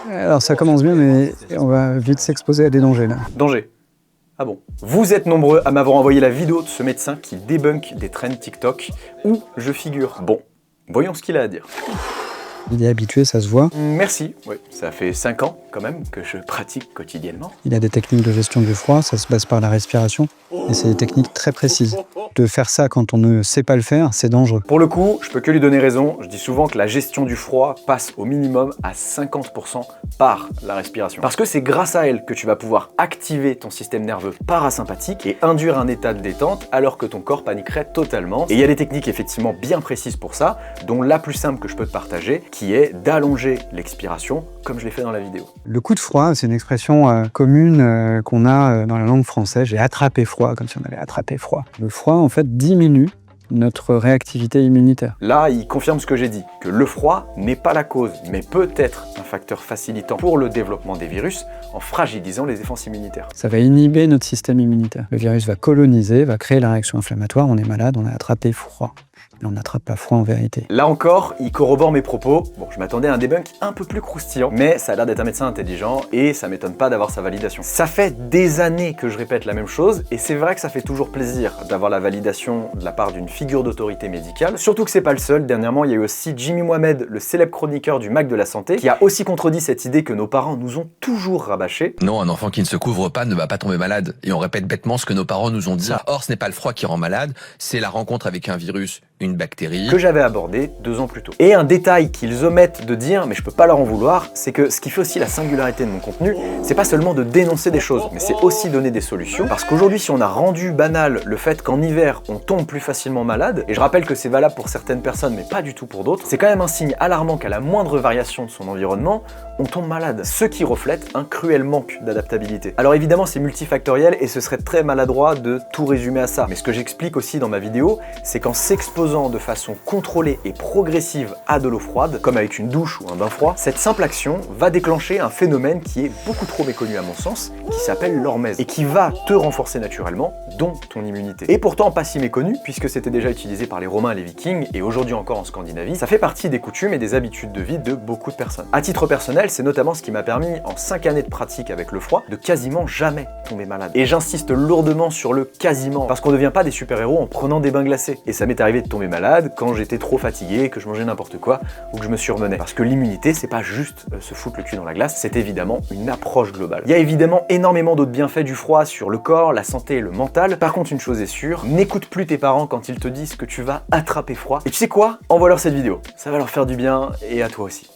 Alors ça commence bien, mais on va vite s'exposer à des dangers là. Danger. Ah bon. Vous êtes nombreux à m'avoir envoyé la vidéo de ce médecin qui débunk des trends TikTok où je figure. Bon, voyons ce qu'il a à dire. Il est habitué, ça se voit. Merci, oui, ça fait 5 ans quand même que je pratique quotidiennement. Il a des techniques de gestion du froid, ça se base par la respiration. Et c'est des techniques très précises. De faire ça quand on ne sait pas le faire, c'est dangereux. Pour le coup, je peux que lui donner raison. Je dis souvent que la gestion du froid passe au minimum à 50% par la respiration. Parce que c'est grâce à elle que tu vas pouvoir activer ton système nerveux parasympathique et induire un état de détente alors que ton corps paniquerait totalement. Et il y a des techniques effectivement bien précises pour ça, dont la plus simple que je peux te partager, qui est d'allonger l'expiration, comme je l'ai fait dans la vidéo. Le coup de froid, c'est une expression commune qu'on a dans la langue française. J'ai attrapé froid, comme si on avait attrapé froid. Le froid, en fait, diminue notre réactivité immunitaire. Là, il confirme ce que j'ai dit, que le froid n'est pas la cause, mais peut être un facteur facilitant pour le développement des virus en fragilisant les défenses immunitaires. Ça va inhiber notre système immunitaire. Le virus va coloniser, va créer la réaction inflammatoire, on est malade, on a attrapé froid. Mais on n'attrape pas froid en vérité. Là encore, il corrobore mes propos. Bon, je m'attendais à un debunk un peu plus croustillant, mais ça a l'air d'être un médecin intelligent et ça m'étonne pas d'avoir sa validation. Ça fait des années que je répète la même chose et c'est vrai que ça fait toujours plaisir d'avoir la validation de la part d'une figure d'autorité médicale. Surtout que c'est pas le seul. Dernièrement, il y a eu aussi Jimmy Mohamed, le célèbre chroniqueur du Mac de la santé, qui a aussi contredit cette idée que nos parents nous ont toujours rabâché. Non, un enfant qui ne se couvre pas ne va pas tomber malade. Et on répète bêtement ce que nos parents nous ont dit. Or, ce n'est pas le froid qui rend malade, c'est la rencontre avec un virus, une bactérie, que j'avais abordé 2 ans plus tôt. Et un détail qu'ils omettent de dire, mais je peux pas leur en vouloir, c'est que ce qui fait aussi la singularité de mon contenu, c'est pas seulement de dénoncer des choses, mais c'est aussi donner des solutions. Parce qu'aujourd'hui, si on a rendu banal le fait qu'en hiver, on tombe plus facilement malade, et je rappelle que c'est valable pour certaines personnes, mais pas du tout pour d'autres, c'est quand même un signe alarmant qu'à la moindre variation de son environnement, on tombe malade. Ce qui reflète un cruel manque d'adaptabilité. Alors évidemment, c'est multifactoriel et ce serait très maladroit de tout résumer à ça. Mais ce que j'explique aussi dans ma vidéo, c'est qu'en s'exposant de façon contrôlée et progressive à de l'eau froide, comme avec une douche ou un bain froid, cette simple action va déclencher un phénomène qui est beaucoup trop méconnu à mon sens, qui s'appelle l'hormèse, et qui va te renforcer naturellement, dont ton immunité. Et pourtant pas si méconnu, puisque c'était déjà utilisé par les Romains et les Vikings, et aujourd'hui encore en Scandinavie, ça fait partie des coutumes et des habitudes de vie de beaucoup de personnes. À titre personnel, c'est notamment ce qui m'a permis, en 5 années de pratique avec le froid, de quasiment jamais tomber malade. Et j'insiste lourdement sur le quasiment, parce qu'on ne devient pas des super-héros en prenant des bains glacés. Et ça m'est arrivé de tomber malade quand j'étais trop fatigué, que je mangeais n'importe quoi, ou que je me surmenais. Parce que l'immunité, c'est pas juste se foutre le cul dans la glace, c'est évidemment une approche globale. Il y a évidemment énormément d'autres bienfaits du froid sur le corps, la santé et le mental. Par contre, une chose est sûre, n'écoute plus tes parents quand ils te disent que tu vas attraper froid. Et tu sais quoi? Envoie-leur cette vidéo, ça va leur faire du bien, et à toi aussi.